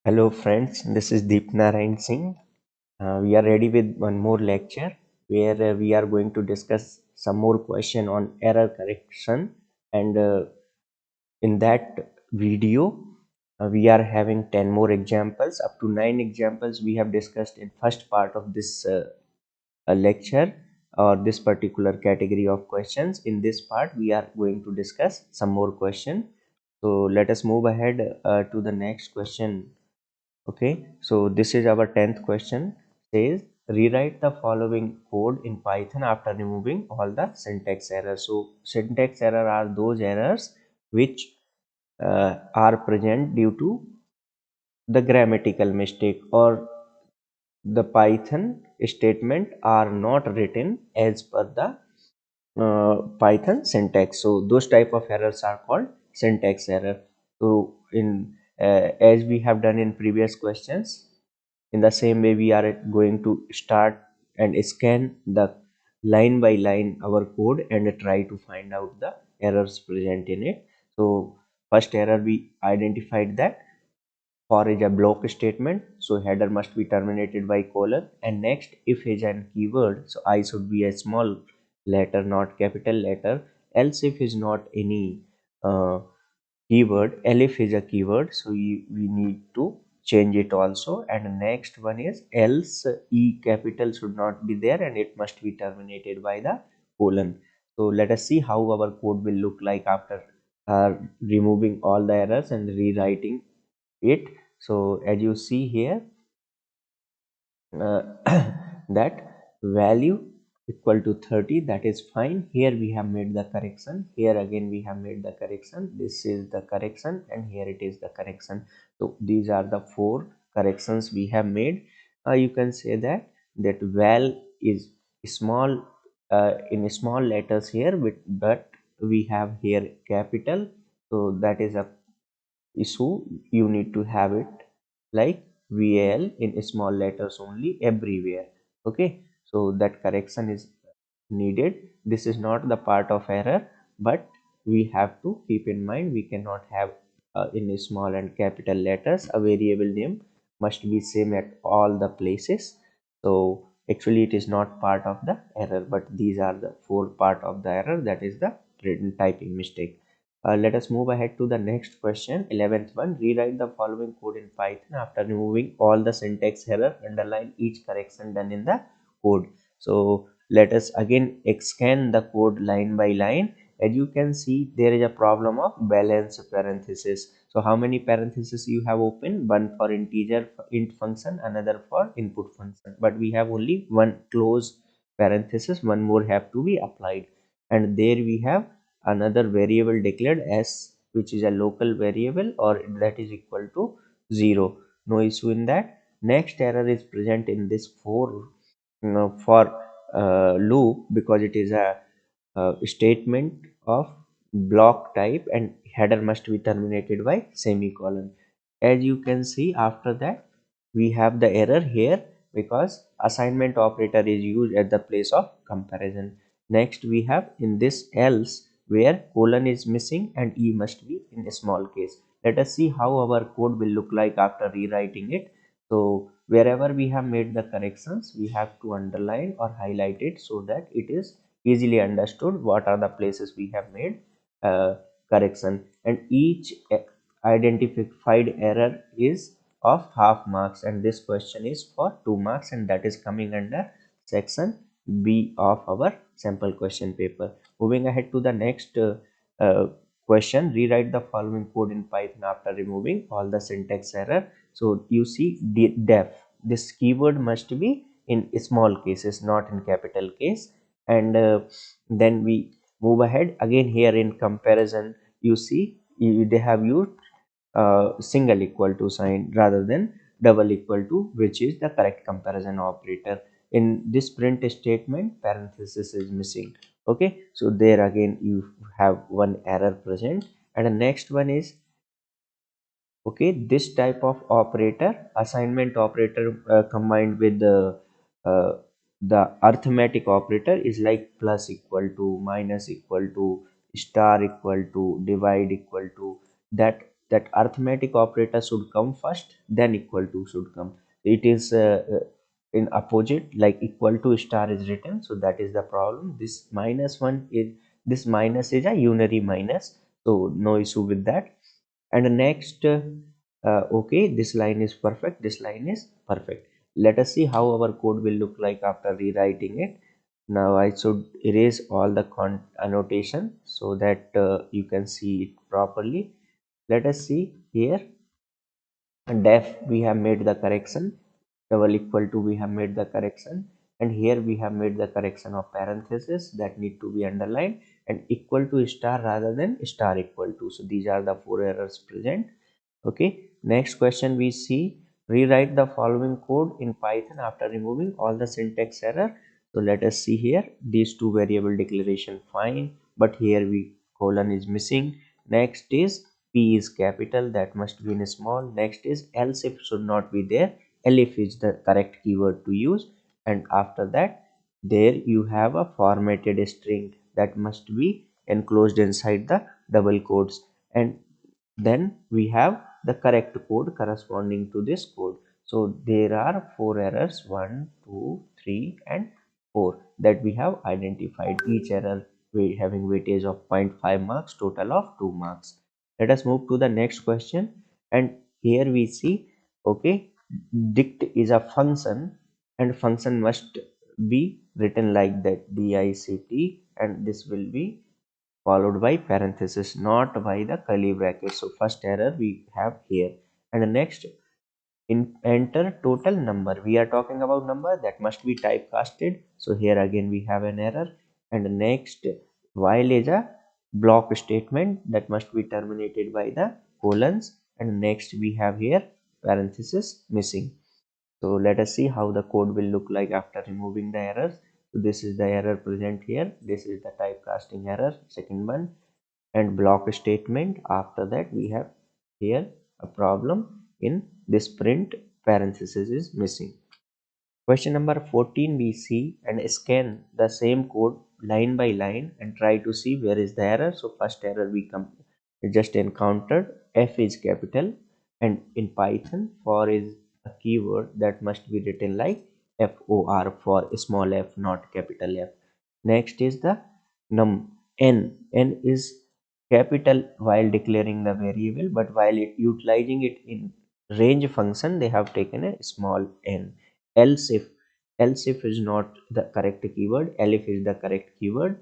Hello friends, this is Deep Narayan Singh. We are ready with one more lecture where we are going to discuss some more question on error correction, and in that video we are having 10 more examples. Up to 9 examples we have discussed in first part of this lecture or this particular category of questions. In this part we are going to discuss some more question. So let us move ahead to the next question. Okay, so this is our 10th question. Says rewrite the following code in Python after removing all the syntax errors. So syntax error are those errors which are present due to the grammatical mistake, or the Python statement are not written as per the Python syntax. So those type of errors are called syntax error. So in as we have done in previous questions, in the same way we are going to start and scan the line by line our code and try to find out the errors present in it. So first error we identified that for is a block statement, so header must be terminated by colon, and next if is an keyword, so I should be a small letter not capital letter, else if is not any uh, keyword, elif is a keyword, so we need to change it also. And next one is else e capital should not be there and it must be terminated by the colon. So let us see how our code will look like after removing all the errors and rewriting it. So as you see here, uh, that value equal to 30, that is fine. Here we have made the correction, here again we have made the correction, this is the correction, and here it is the correction. So these are the four corrections we have made. You can say that val is small, in small letters here, but we have here capital, so that is a issue. You need to have it like val in small letters only everywhere. Okay, so that correction is needed. This is not the part of error, but we have to keep in mind we cannot have in small and capital letters a variable name must be same at all the places. So actually it is not part of the error, but these are the four part of the error, that is the written typing mistake. Let us move ahead to the next question. 11th one, rewrite the following code in Python after removing all the syntax error, underline each correction done in the code. So let us again scan the code line by line. As you can see, there is a problem of balance parenthesis. So how many parentheses you have open? One for integer int function, another for input function, but we have only one close parenthesis, one more have to be applied, and there we have another variable declared as, which is a local variable, or that is equal to 0. No issue in that. Next error is present in this for loop, because it is a statement of block type and header must be terminated by semicolon. As you can see, after that we have the error here because assignment operator is used at the place of comparison. Next we have in this else where colon is missing and e must be in a small case. Let us see how our code will look like after rewriting it. So wherever we have made the corrections, we have to underline or highlight it so that it is easily understood what are the places we have made uh, correction, and each identified error is of half marks, and this question is for 2 marks, and that is coming under section B of our sample question paper. Moving ahead to the next uh, question, rewrite the following code in Python after removing all the syntax error. So you see def, this keyword must be in small cases, not in capital case. And then we move ahead again. Here in comparison, you see they have used single equal to sign rather than double equal to, which is the correct comparison operator. In this print statement, parenthesis is missing. Okay, so there again you have one error present. And the next one is, okay, this type of operator, assignment operator combined with uh, the arithmetic operator, is like plus equal to, minus equal to, star equal to, divide equal to. That that arithmetic operator should come first, then equal to should come. It is in opposite, like equal to star is written, so that is the problem. This minus 1 is, this minus is a unary minus, so no issue with that. And next, okay, this line is perfect, this line is perfect. Let us see how our code will look like after rewriting it. Now I should erase all the annotation so that you can see it properly. Let us see here. Def we have made the correction, double equal to we have made the correction, and here we have made the correction of parenthesis that need to be underlined, and equal to star rather than star equal to. So these are the four errors present. Okay, next question we see, rewrite the following code in Python after removing all the syntax error. So let us see here, these two variable declaration fine, but here we colon is missing. Next is P is capital, that must be in small. Next is else if should not be there, elif is the correct keyword to use. And after that, there you have a formatted string that must be enclosed inside the double quotes, and then we have the correct code corresponding to this code. So there are four errors, 1, 2, 3 and 4 that we have identified, each error having weightage of 0.5 marks, total of 2 marks. Let us move to the next question, and here we see, okay, dict is a function, and function must be written like that, dict, and this will be followed by parenthesis, not by the curly bracket. So first error we have here. And next, in enter total number, we are talking about number that must be typecasted. So here again we have an error. And next, while is a block statement that must be terminated by the colons, and next we have here parenthesis missing. So let us see how the code will look like after removing the errors. So this is the error present here, this is the typecasting error, second one, and block statement. After that we have here a problem in this print, parenthesis is missing. Question number 14, we see and scan the same code line by line and try to see where is the error. So first error we just encountered, F is capital, and in Python for is a keyword that must be written like FOR, for small f, not capital F. Next is the N is capital while declaring the variable, but while utilizing it in range function they have taken a small n. Else if, else if is not the correct keyword, elif is the correct keyword,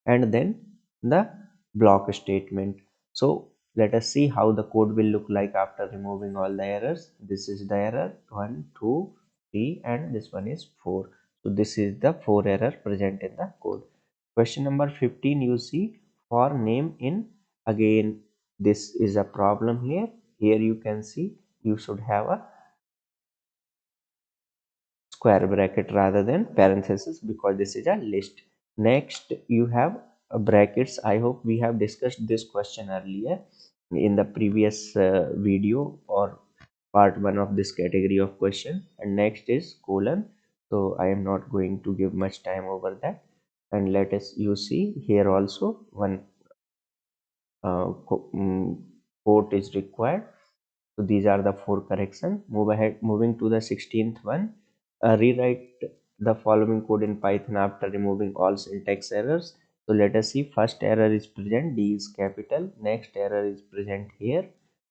and then the block statement. So let us see how the code will look like after removing all the errors. This is the error 1, 2, 3 and this one is 4. So this is the 4 error present in the code. Question number 15, you see for name in, again this is a problem here. Here you can see you should have a square bracket rather than parenthesis because this is a list. Next you have brackets. I hope we have discussed this question earlier in the previous video or part 1 of this category of question. And next is colon, so I am not going to give much time over that. And let us, you see here also one quote is required. So these are the 4 corrections. Move ahead, moving to the 16th one. Rewrite the following code in Python after removing all syntax errors. So let us see, first error is present, D is capital, next error is present here,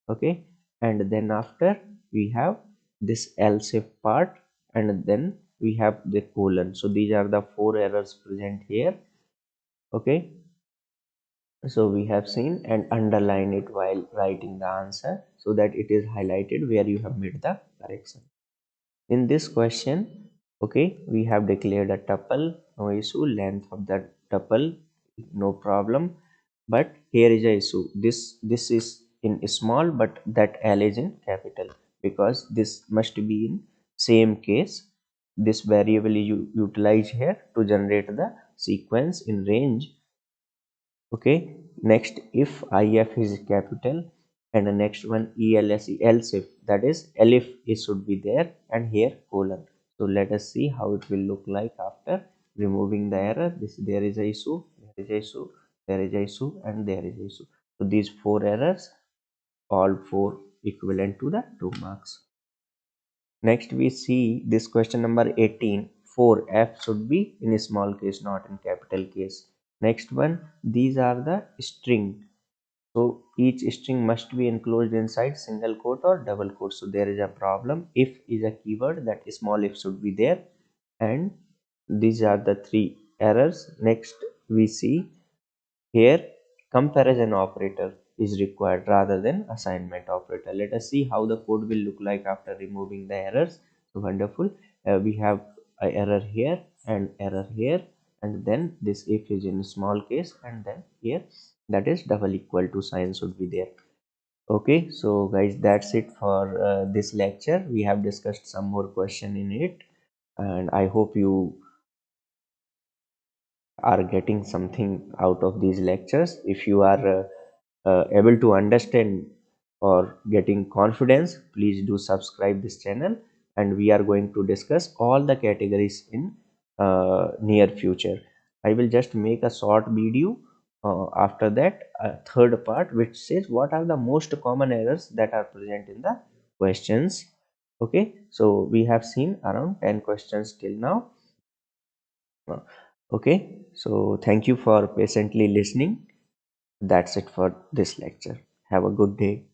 okay, and then after we have this else if part, and then we have the colon. So these are the 4 errors present here, okay. So we have seen, and underline it while writing the answer so that it is highlighted where you have made the correction. In this question, okay, we have declared a tuple, no issue, length of the tuple, no problem. But here is a issue. This is in small, but that L is in capital because this must be in same case. This variable is utilized here to generate the sequence in range. Okay, next if if is capital, and the next one else, else if, that is elif it should be there, and here colon. So let us see how it will look like after removing the error. This, there is a issue, there is a issue, there is a issue, and there is a issue. So these 4 errors all four equivalent to the 2 marks. Next we see this question number 18. For f should be in small case, not in capital case. Next one, these are the string. So each string must be enclosed inside single quote or double quote. So there is a problem. If is a keyword, that small if should be there. And these are the three errors. Next we see here comparison operator is required rather than assignment operator. Let us see how the code will look like after removing the errors. So wonderful. We have a error here and error here, and then this if is in small case, and then here that is double equal to sign should be there. Okay, so guys, that's it for this lecture. We have discussed some more question in it, and I hope you are getting something out of these lectures. If you are able to understand or getting confidence, please do subscribe this channel, and we are going to discuss all the categories in near future. I will just make a short video after that, a third part, which says what are the most common errors that are present in the questions. Okay, so we have seen around 10 questions till now. Okay, so thank you for patiently listening. That's it for this lecture. Have a good day.